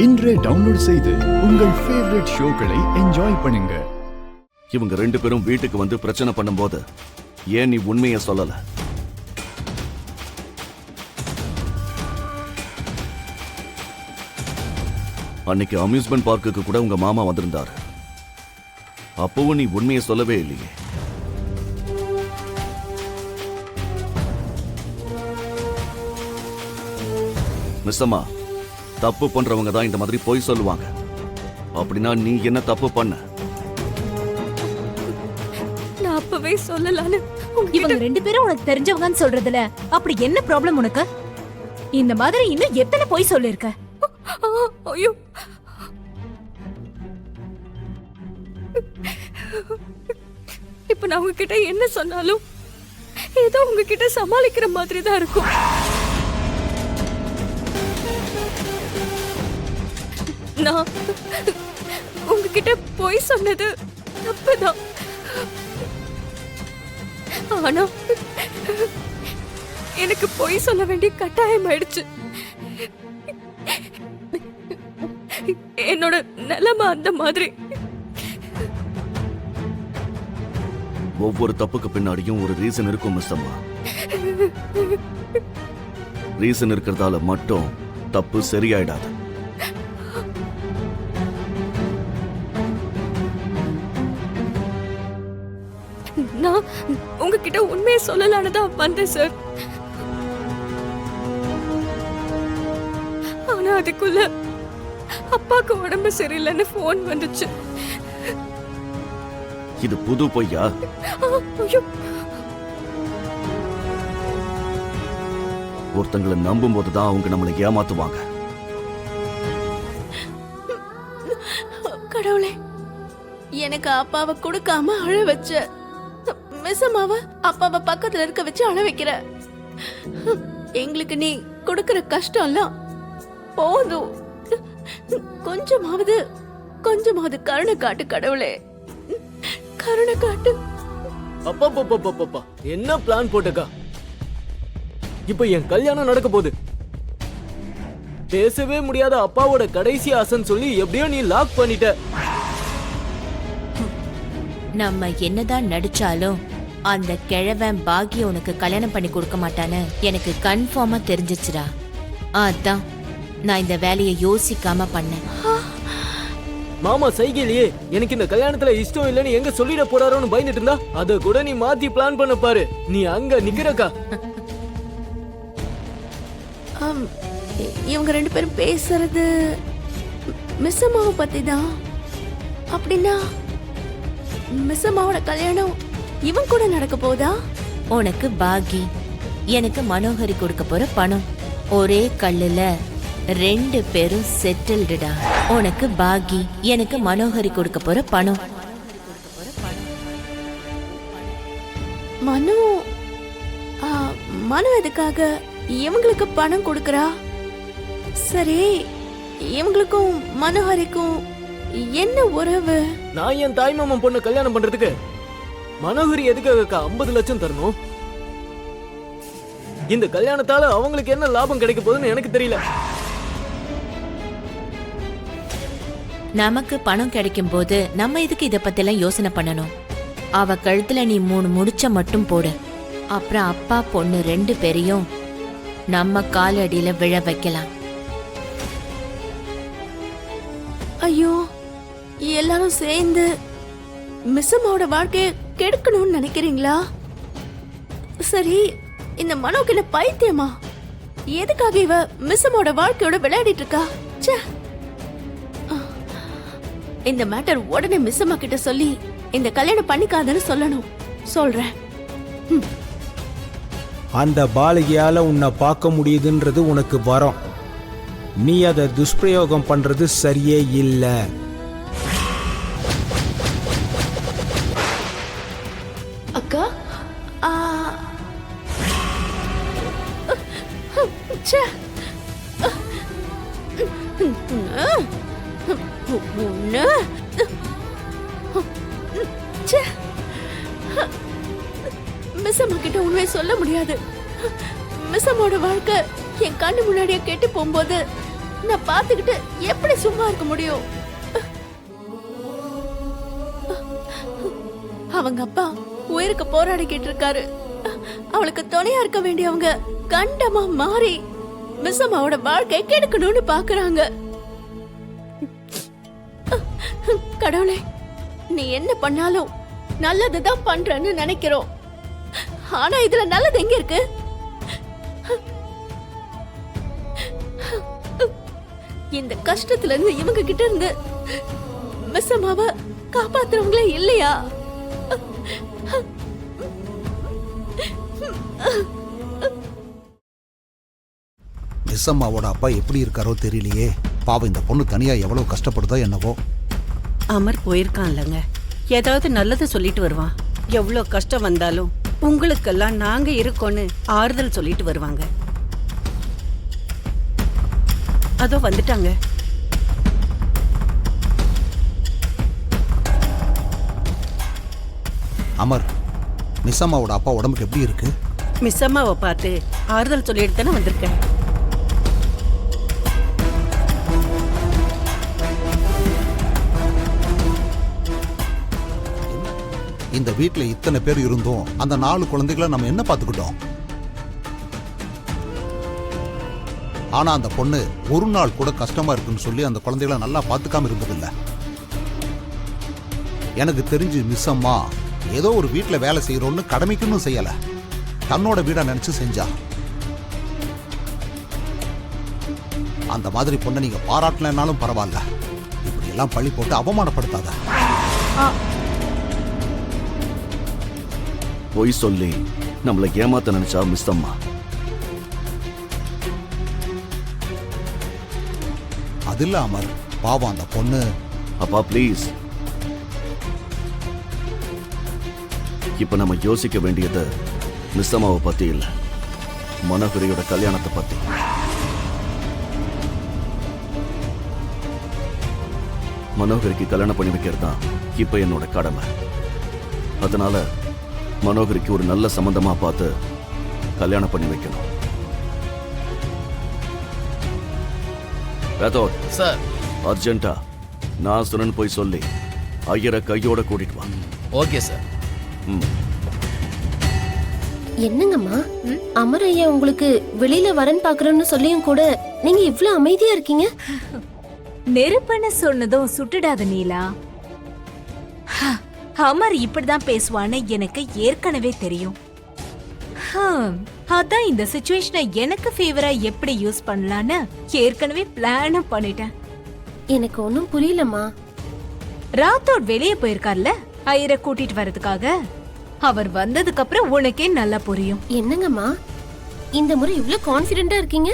இன்றே டவுன்லோட் செய்து உங்கள் ஃபேவரட் ஷோக்களை என்ஜாய் பண்ணுங்க. இவங்க ரெண்டு பேரும் வீட்டுக்கு வந்து பிரச்சனை பண்ணும்போது ஏன் நீ உண்மையை சொல்லல? அன்னைக்கு அம்யூஸ்மெண்ட் பார்க்குக்கு கூட உங்க மாமா வந்திருந்தாரு. அப்பவும் நீ உண்மையை சொல்லவே இல்லையே. மிஸ் அம்மா, தப்பு பண்றவங்க தான் இந்த மாதிரி பொய் சொல்லுவாங்க. அப்படின்னா நீ என்ன தப்பு பண்ண? நான் அப்பவே சொல்லலான்னு இவங்க ரெண்டு பேரும் உனக்கு தெரிஞ்சவங்கன்னு சொல்றதுல அப்படி என்ன ப்ராப்ளம் உனக்கு? இந்த மாதிரி இன்னும் எத்தனை பொய் சொல்லிருக்க? ஐயோ, இப்ப நான் உங்ககிட்ட என்ன சொன்னாலும் ஏதோ உங்ககிட்ட சமாளிக்கிற மாதிரி தான் இருக்கும். நான் உங்ககிட்ட பொய் சொன்னது தப்புதான். ஆனா எனக்கு பொய் சொல்ல வேண்டிய கட்டாயம் ஆயிடுச்சு. என்னோட நிலைமை அந்த மாதிரி. ஒவ்வொரு தப்புக்கு பின்னாடியும் ஒரு ரீசன் இருக்கும் மிஸ் அம்மா. ரீசன் இருக்கிறதால மட்டும் தப்பு சரியாயிடாது. நான் உங்ககிட்ட உண்மையை சொல்லலான்னு தான் வந்தேன் சார். ஆனா அதுக்குள்ள அப்பாக்கு உடம்பு சரியில்லைன்னு போன் வந்துச்சு. இது புது பொய்யா? ஐயோ, ஒருத்தங்களை நம்பும் போதுதான் அவங்க நம்மளை ஏமாத்துவாங்க. கடவுளே, எனக்கு அப்பாவை கொடுக்காம அழ வச்ச மிஸ் அம்மாவை அப்பாவை பக்கத்துல இருக்க வச்சு அழ வைக்கிற. எங்களுக்கு நீ கொடுக்கற கஷ்டம்லாம் போதும். கொஞ்சமாவது கருணை காட்டு கடவுளே, கருணை காட்டு. அப்பா என்ன பிளான் போட்டக்கா? இப்ப என் கல்யாணம் நடக்க போகுது. பேசவே முடியாத அப்பாவோட கடைசி ஆசைன்னு சொல்லி எப்படியோ நீ லாக் பண்ணிட்ட. நம்ம என்னதான் நடிச்சாலும் அந்த கிழவன் பாகி உனக்கு கல்யாணம் பண்ணி கொடுக்க மாட்டான்னு எனக்கு கன்ஃபார்மா தெரிஞ்சிச்சுடா. அதான் நான் இந்த வேலையை யோசிக்காம பண்ணேன். மாமா சைகையிலேயே எனக்கு இந்த கல்யாணத்துல இஷ்டம் இல்லைன்னு எங்க சொல்லிட போறாரோன்னு பயந்துட்டு இருந்தா அத கூட நீ மாத்தி பிளான் பண்ண பாரு. நீ அங்க நிக்கிறக்கா. இவங்க ரெண்டு பேரும் பேசுறது மிஸ் அம்மாவை பத்தி தான். அப்படின்னா மிஸ் அம்மாவோட கல்யாணம் இவன் கூட நடக்க போதா? உனக்கு பாகி, எனக்கு மனோகரி கொடுக்க போற பணம். ஒரே கல்லுல ரெண்டு பேரும் செட்டில்டுடா. உனக்கு பாகி, எனக்கு மனோகரி கொடுக்க போற பணம். மனு எதுக்காக இவங்களுக்கு பணம் கொடுக்கறா? சரி, இவங்களுக்கும் மனோகரிக்கும் என்ன உறவு? நான் என் தாய் மாமன் பொண்ணு கல்யாணம் பண்றதுக்கு மனோகரி எதுக்காக 50 லட்சம் தரணும்? இந்த கல்யாணத்தால அவங்களுக்கு என்ன லாபம் கிடைக்க போகுதுன்னு எனக்கு தெரியல. நமக்கு பணம் கிடைக்கும் போது நம்ம இதுக்கு இத பத்தி எல்லாம் யோசனை பண்ணணும். அவ கழுத்துல நீ 3 முடிச்ச மட்டும் போடு. அப்புறம் அப்பா பொண்ணு ரெண்டு பேரையும் நம்ம காலடியில விழ வைக்கலாம். ஐயோ, எல்லாரும் சேர்ந்து மிஸ் அம்மாவோட வாழ்க்கைய கெடுக்கணும்னு நினைக்கிறீங்களா? சரி, இந்த மனோக்கு என்ன பைத்தியமா? எதுக்காக இவ மிஸ் அம்மாவோட வாழ்க்கையோட விளையாடிட்டு இருக்கா? இந்த மேட்டர் உடனே மிஸ் அம்மா கிட்ட சொல்லி இந்த கல்யாணம் பண்ணிக்காதன்னு சொல்லணும். சொல்றேன். அந்த பாலகியால உன்னை பார்க்க முடியுதுன்றது உனக்கு வரும். நீ அதை துஷ்பிரயோகம் பண்றது சரியே இல்லை. அக்கா, மிஸ் அம்மா கிட்ட உண்மையை சொல்ல முடியாது. மிஸ் அம்மாவோட வாழ்க்கை என் கண்ணு முன்னாடியே கெட்டு போகும்போது நான் பாத்துக்கிட்டு எப்படி சும்மா இருக்க முடியும்? அவங்க அப்பா உயிருக்கு போராடிக்கிட்டு இருக்காரு. அவளுக்கு துணையா இருக்க வேண்டியவங்க கண்டமா மாறி மிஸ் அம்மாவோட வாழ்க்கை கெடுக்கணும்னு பாக்குறாங்க. கடவுளே, நீ என்ன பண்ணாலும் நல்லதுதான் பண்றன்னு நினைக்கிறோம். ஆனா இதுல நல்லது எங்க இருக்கு? இந்த கஷ்டத்துல இருந்து இவங்க கிட்ட இருந்து மிஸ் அம்மாவை காப்பாத்துறவங்களே இல்லையா? மிஸ் அம்மாவோட அப்பா எப்படி இருக்காரோ தெரியலையே. பாவம், இந்த பொண்ணு தனியா எவ்வளவு கஷ்டப்படுதோ என்னவோ. அமர் போயிருக்கான்லங்க, ஏதாவது நல்லது சொல்லிட்டு வருவான். எவ்வளோ கஷ்டம் வந்தாலும் உங்களுக்கெல்லாம் நாங்க இருக்கோன்னு ஆறுதல் சொல்லிட்டு வருவாங்க. அதோ வந்துட்டாங்க. அமர், மிஸ் அம்மாவோட அப்பா உடம்புக்கு எப்படி இருக்கு? மிஸ் அம்மாவை பார்த்து ஆறுதல் சொல்லிட்டு தானே வந்திருக்கேன். இந்த வீட்ல இத்தனை பேர் இருந்தோம், அந்த 4 குழந்தைகளை நம்ம என்ன பார்த்துக்கிட்டோம்? ஆனா அந்த பொண்ணு ஒரு நாள் கூட கஷ்டமா இருக்குன்னு சொல்லி அந்த குழந்தைகளை நல்லா பார்த்துக்காம இருந்ததில்லை. எனக்கு தெரிஞ்சு மிஸ் அம்மா ஏதோ ஒரு வீட்டில் வேலை செய்யறோன்னு கடமைக்குன்னு செய்யல, தன்னோட வீடா நினைச்சு செஞ்சா. அந்த மாதிரி பொண்ணை நீங்க பாராட்டலனாலும் பரவாயில்ல, இப்படி எல்லாம் பழி போட்டு அவமானப்படுத்தாத. பொய் சொல்லி நம்மளை ஏமாத்த நினைச்சா மிஸ் அம்மா. அது இல்ல அமர், பாவம் அந்த பொண்ணு. அப்பா ப்ளீஸ், இப்ப நம்ம யோசிக்க வேண்டியது மிஸ் அம்மாவை பத்தி இல்ல, மனோகரியோட கல்யாணத்தை பத்தி. மனோகரிக்கு கல்யாணம் பண்ணி வைக்கிறது தான் இப்ப என்னோட கடமை. அதனால மனோகரிக்கு ஒரு நல்ல சம்பந்தமா பார்த்து கல்யாணம் பண்ணி வைக்கணும். சார், அர்ஜென்ட்டா நான் சொன்னு போய் சொல்லி ஐயரை கையோட கூட்டிட்டு வா. Okay sir. என்னங்கம்மா, அமர் ஐயா உங்களுக்கு வெளியில வரன் பாக்குறோன்னு சொல்லியும் கூட நீங்க இவ்ளோ அமைதியா இருக்கீங்க? நெருப்புன்னு சொன்னதும் சுட்டுடாத நீலா. அமர் இப்படிதான் பேசுவான்னு எனக்கு ஏற்கனவே தெரியும். அதான் இந்த சிச்சுவேஷனை எனக்கு ஃபேவரா எப்படி யூஸ் பண்ணலான்னு ஏற்கனவே பிளானும் பண்ணிட்டேன். எனக்கு ஒன்னும் புரியலம்மா. ராத்தோட் வெளியே போயிருக்கார்ல ஐயரை கூட்டிட்டு வரதுக்காக. அவர் வந்ததுக்கு அப்புறம் உனக்கே நல்லா புரியும். என்னங்கம்மா, இந்த முறை இவ்ளோ கான்ஃபிடென்ட்டா இருக்கீங்க?